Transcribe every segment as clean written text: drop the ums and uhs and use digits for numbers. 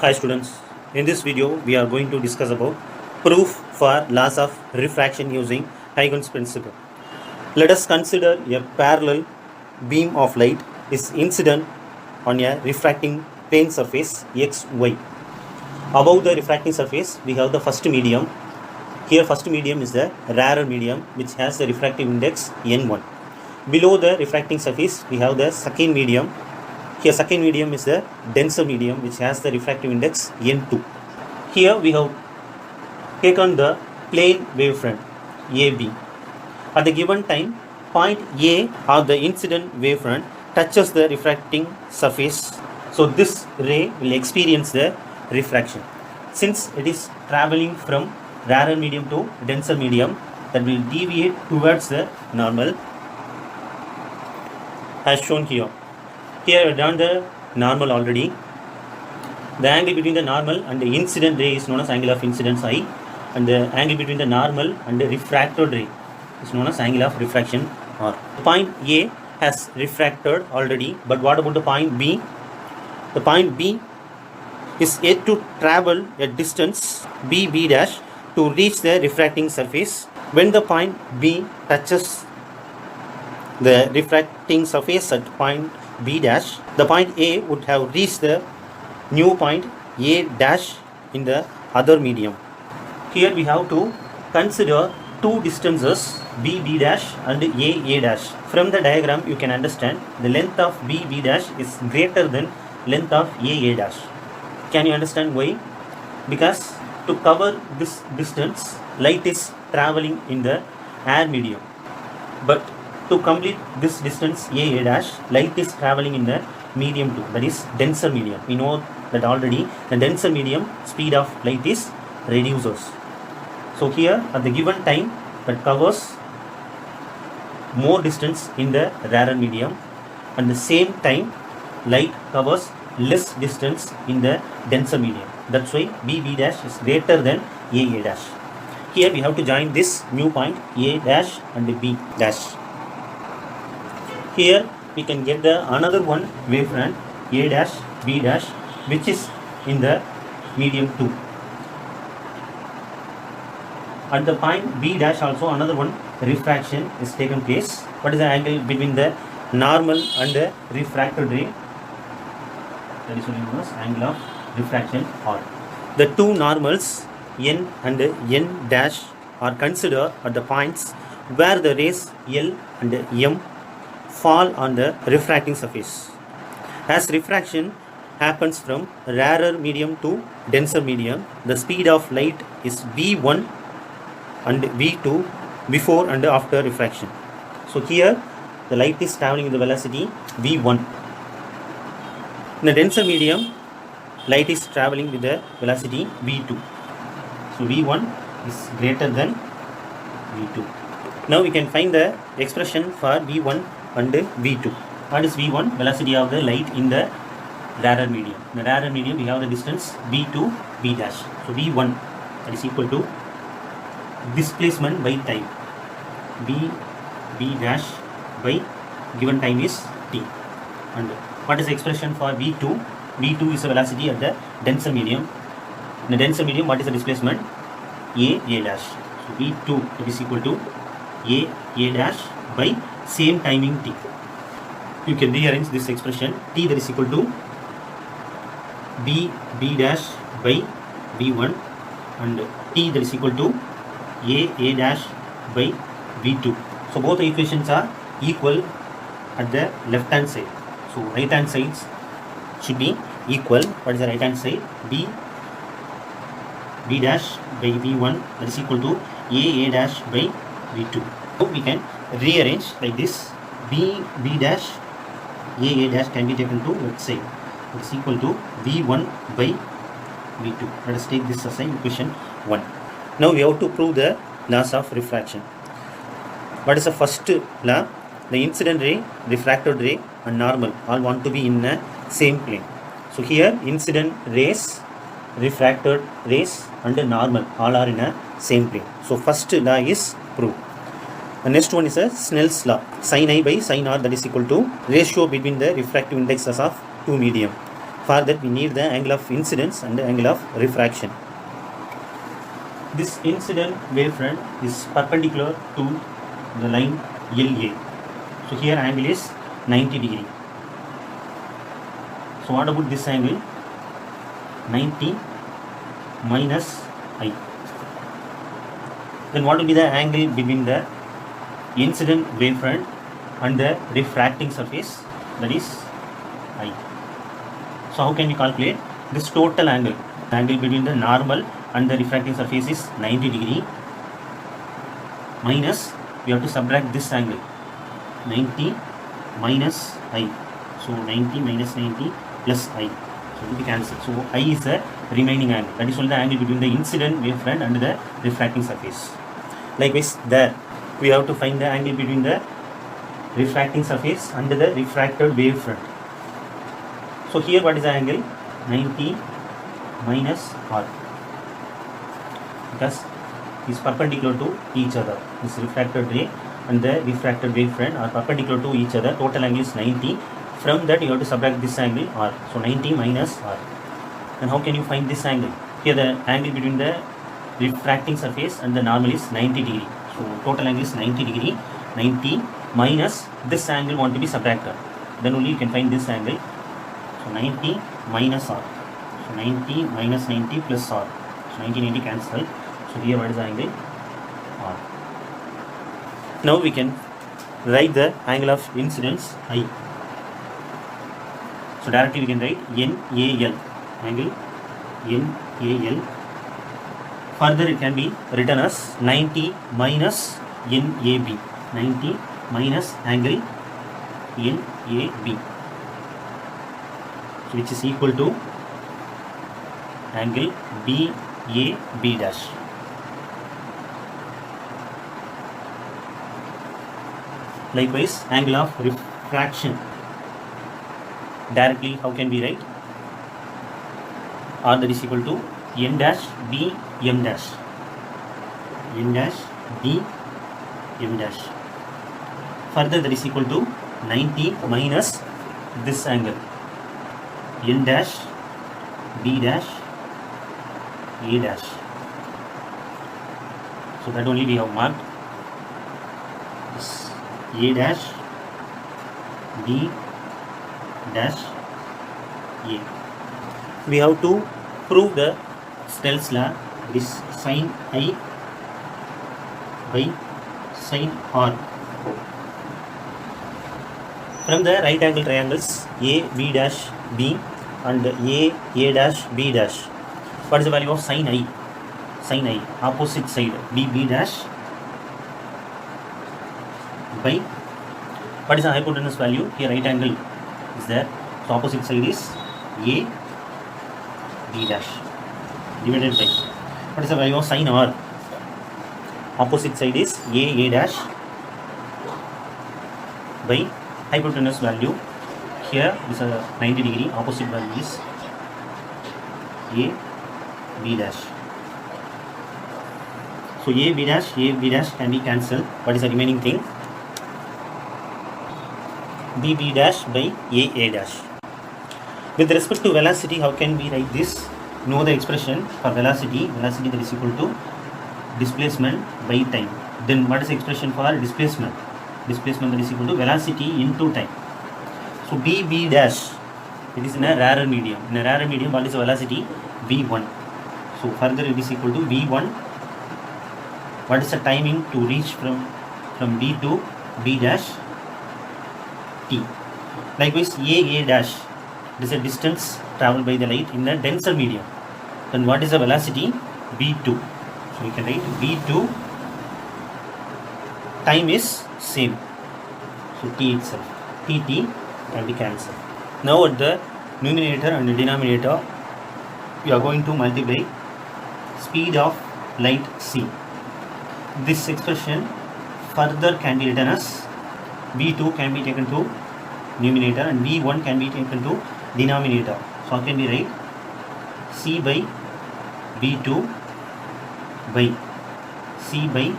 Hi students, in this video we are going to discuss about proof for laws of refraction using Huygens principle. Let us consider a parallel beam of light is incident on a refracting plane surface xy. Above the refracting surface we have the first medium. Here first medium is the rarer medium which has the refractive index n1. Below the refracting surface we have the second medium. Here second medium is the denser medium which has the refractive index n2. Here we have taken the plane wavefront AB. At the given time, point A of the incident wavefront touches the refracting surface. So this ray will experience the refraction. Since it is traveling from rarer medium to denser medium, that will deviate towards the normal as shown here. Here we have done the normal already. The angle between the normal and the incident ray is known as angle of incidence I, and the angle between the normal and the refracted ray is known as angle of refraction R. Point A has refracted already, but what about the point B? The point B is yet to travel a distance B dash to reach the refracting surface. When the point B touches the refracting surface at point B dash, the point A would have reached the new point A dash in the other medium. Here we have to consider two distances B dash and A dash. From the diagram you can understand the length of B dash is greater than length of A dash. Can you understand why? Because to cover this distance, light is traveling in the air medium, but to complete this distance A dash, light is traveling in the medium 2, that is denser medium. We know that already. The denser medium speed of light is reduces. So here at the given time that covers more distance in the rarer medium, and the same time light covers less distance in the denser medium. That's why B dash is greater than A dash. Here we have to join this new point A dash and B dash. Here we can get the another one wavefront A dash B dash, which is in the medium 2. At the point B dash also another one refraction is taken place. What is the angle between the normal and the refracted ray? That is known as angle of refraction R. The two normals N and N dash are considered at the points where the rays L and M fall on the refracting surface. As refraction happens from rarer medium to denser medium, the speed of light is V1 and V2 before and after refraction. So here the light is traveling with the velocity V1. In the denser medium, light is traveling with the velocity V2. So V1 is greater than V2. Now we can find the expression for V1 and V2. What is V1? Velocity of the light in the rarer medium. In the rarer medium we have the distance B to B dash. So V1 that is equal to displacement by time. B dash by given time is t. And what is the expression for V2? V2 is the velocity at the denser medium. In the denser medium what is the displacement? A dash. So V2 that is equal to A dash by same timing t. You can rearrange this expression t that is equal to B dash by V1 and t that is equal to A dash by V2. So both the equations are equal at the left hand side. So right hand sides should be equal. What is the right hand side? B dash by V1 that is equal to A dash by V2. So we can rearrange like this. B dash A dash can be taken to let's say it is equal to V1 by V2. Let us take this as equation 1. Now we have to prove the laws of refraction. What is the first law? The incident ray, refracted ray and normal all want to be in the same plane. So here incident rays, refracted rays and normal all are in a same plane. So first law is proved. The next one is a Snell's law. Sin I by sin R that is equal to ratio between the refractive indexes of two medium. For that we need the angle of incidence and the angle of refraction. This incident wavefront is perpendicular to the line LA. So here angle is 90 degree. So what about this angle? 90 minus I. Then what will be the angle between the incident wavefront and the refracting surface? That is I. So how can we calculate this total angle? The angle between the normal and the refracting surface is 90 degree minus, we have to subtract this angle, 90 minus I. So 90 minus 90 plus I. So it will be cancelled. So I is the remaining angle. That is only the angle between the incident wavefront and the refracting surface. Likewise, there we have to find the angle between the refracting surface and the refracted wavefront. So here what is the angle? 90 minus R, because it is perpendicular to each other. This refracted ray and the refracted wavefront are perpendicular to each other. Total angle is 90. From that you have to subtract this angle R. So 90 minus R. And how can you find this angle? Here the angle between the refracting surface and the normal is 90 degree. So total angle is 90 degree. 90 minus this angle want to be subtracted. Then only you can find this angle. So 90 minus R. So 90 minus 90 plus R. So 90 90 cancel. So here what is the angle? R. Now we can write the angle of incidence I. So directly we can write NAL, angle NAL. Further it can be written as 90 minus NAB, 90 minus angle NAB, so which is equal to angle BAB dash. Likewise, angle of refraction. Directly how can we write? R that is equal to N dash B M dash, N dash B M dash. Further that is equal to 90 minus this angle, N dash B dash A dash. So that only we have marked this A dash B dash A. We have to prove the Snell's law. This sin I by sin R. From the right angle triangles A B dash B and A dash B dash, what is the value of sin I? Sin I, opposite side B dash by, what is the hypotenuse value? Here right angle is there, so opposite side is A B dash divided by, what is the value of sin R? Opposite side is A dash by hypotenuse value. Here is a 90 degree, opposite value is A B dash. So A B dash can be cancelled. What is the remaining thing? B dash by A dash. With respect to velocity, how can we write this? Know the expression for velocity that is equal to displacement by time. Then what is the expression for displacement? Displacement that is equal to velocity into time. So B dash, it is in a rarer medium. In a rarer medium, what is the velocity? V1. So further it is equal to V1. What is the timing to reach from B to B dash? T. Likewise, A dash, it is a distance traveled by the light in a denser medium. Then what is the velocity? V2. So we can write V2, time is same. So T itself, TT can be cancelled. Now at the numerator and the denominator, we are going to multiply speed of light c. This expression further can be written as V2 can be taken to numerator and V1 can be taken to denominator. So how can we write? C by V2 by C by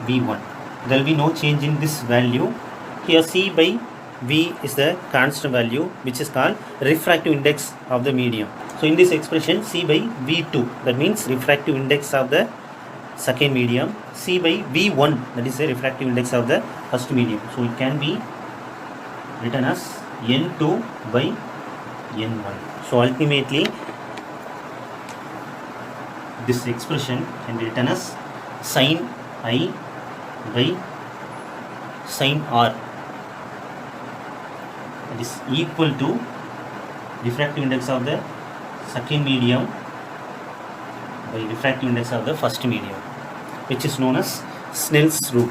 V1. There will be no change in this value. Here C by V is the constant value which is called refractive index of the medium. So in this expression C by V2, that means refractive index of the second medium, C by V1, that is the refractive index of the first medium. So it can be written as N2 by N1. So ultimately this expression can be written as sin I by sin R, that is equal to refractive index of the second medium by refractive index of the first medium, which is known as Snell's rule,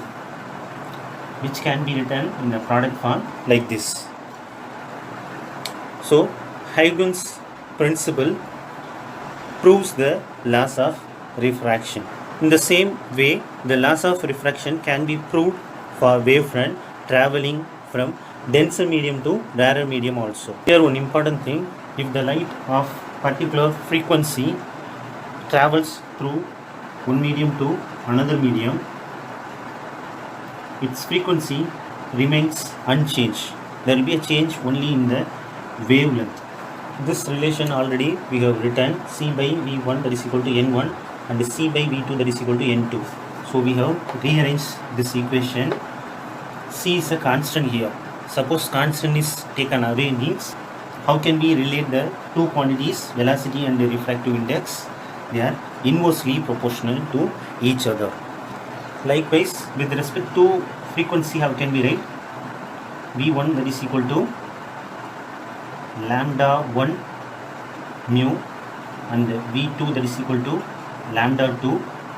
which can be written in the product form like this. So Huygens principle proves the laws of refraction. In the same way, the laws of refraction can be proved for wavefront traveling from denser medium to rarer medium also. Here one important thing, if the light of particular frequency travels through one medium to another medium, its frequency remains unchanged. There will be a change only in the wavelength. This relation already we have written, C by V1 that is equal to N1 and C by V2 that is equal to N2. So we have rearranged this equation. C is a constant here. Suppose constant is taken away, means how can we relate the two quantities, velocity and the refractive index? They are inversely proportional to each other. Likewise, with respect to frequency, how can we write? V1 that is equal to lambda 1 mu and V2 that is equal to lambda 2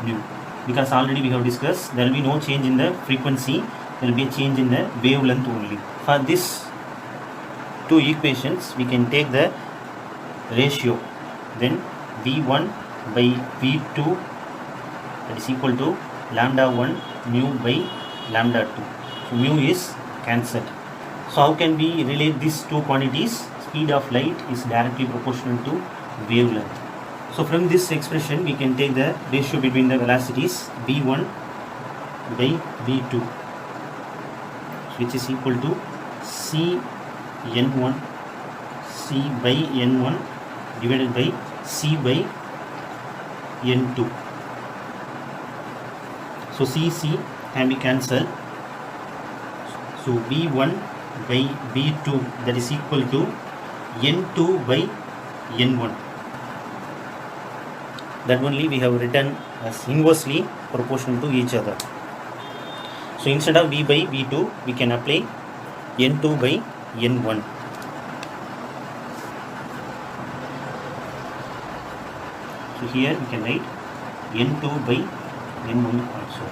mu. Because already we have discussed, there will be no change in the frequency, there will be a change in the wavelength only. For this two equations, we can take the ratio. Then V1 by V2 that is equal to lambda 1 mu by lambda 2. So mu is cancelled. So how can we relate these two quantities? Speed of light is directly proportional to wavelength. So from this expression we can take the ratio between the velocities v1 by v2, which is equal to c n1 c by n1 divided by c by n2. So c can be cancelled. So v1 by v2 that is equal to n2 by n1. That only we have written as inversely proportional to each other. So instead of v by v2 we can apply n2 by n1. So here we can write n2 by n1 also.